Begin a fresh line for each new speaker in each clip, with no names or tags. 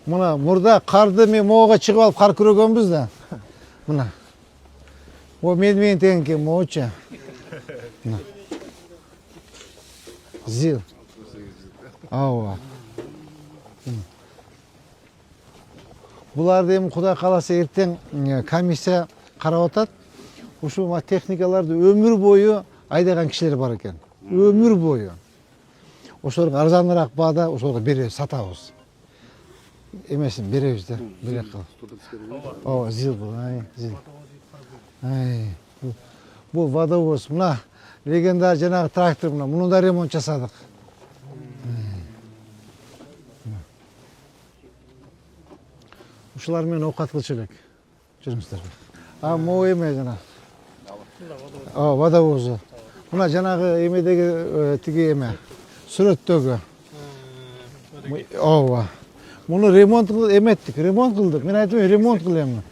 Mına murda kardı men moğga çıkıp alıp kar күрөгөнбүз да. Mına. O men тең ке мооча. Mına. Zil. Ава. Буларды эми Кудай кааласа эртең комиссия карап атат. Ушул техникаларды өмүр бою айдаган кишилер бар экен. Өмүр бою. Ошолорго арзаныраак баада ошолорго беребиз, сатабыз. Эмесин беребиз да. Белек кылып. Ооба, зил бул, зил. Бул водовоз. Мына легендар жанагы трактор мына. Муну да ремонт жасадык. Ушулар менен оокат кылчу элек. Жүрүңүздөр. Могу эме жана. Водовозу. Мына жанагы эмедеги тиги эме. Сүрөттөгү. Ооба. Муну ремонт эметтик, ремонт кылдык. Мен айтып ремонт кылам.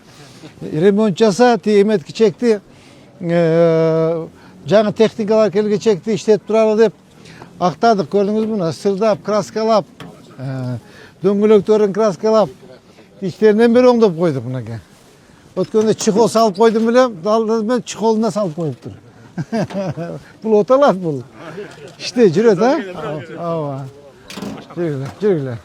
Ремонт жаса, ти эметки чекти жаңы техникалар келгечекти иштетип туралы деп актадык, көрдүңүзбү? Мына сырдап, краскалап, дөңгөлөктөрүн краскалап, иштеринен бери оңдоп койдук мынакей. Өткөндө чехол салып койдум элем, мен чехолуна салып коюптур. Бул оталат бул. İşte жүрөт, Ооба. Жүргүлө.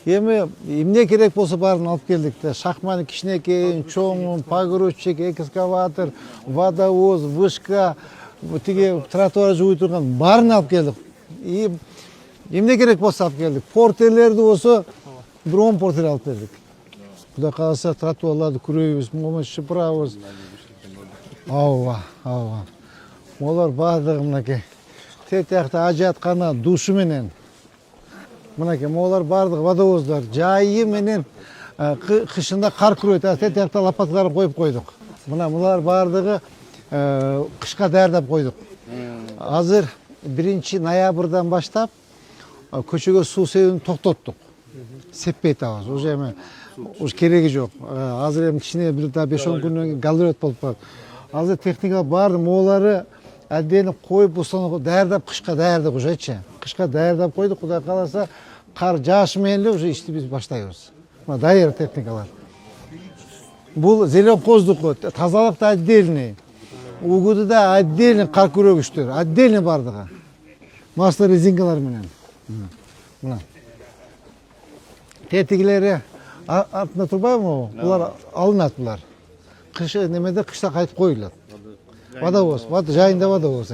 Эми эмне керек болсо баарын алып келдик да. Шахманы кичинекейин, чоңун, погрузчик, экскаватор, водовоз, вышка, тиги тротуар жууй турган баарын алып келдик. Эмне керек болсо алып келдик. Портерлерди болсо бир 10 портер алып келдик. Кудай кааласа тротуарларды күрөйбүз, момун шыпырабыз. Ооба. Олар баардыгы мынакей. Тетиякта ажаткана, душу менен. Мынакей, олар баардыгы водовоздар. Жайы менен кышында кар күрөйт. Тетиякта лопаткаларын коюп койдук. Мына баардыгы кышка даярдап койдук. Азыр 1 ноябрдан баштап көчөгө суу себүүнү токтоттук. Сеппей атабыз. Уже эми кереги жок. Азыр эми кичине бир 5-10 күндөн кийин гололед болуп калат. Азыр техника бар, моолары отдельно коюп, установ даярдап, кышка даярдык ужечи. Кышка даярдап койдук, Кудай кааласа, кар жаашы менен эле уже ишти биз баштайбыз. Мына даяр техникалар. Бул зеленкоздуку, тазалык да отдельный. Угуду да отдельный кар күрөгүчтөр, отдельный бардыгы. Масло резинкалар менен. Мына. Тетигилери артында турбайбы? Булар алынат булар. Кышы немеде кышта кайтып коюлат. Водовоз, жайында водовоз,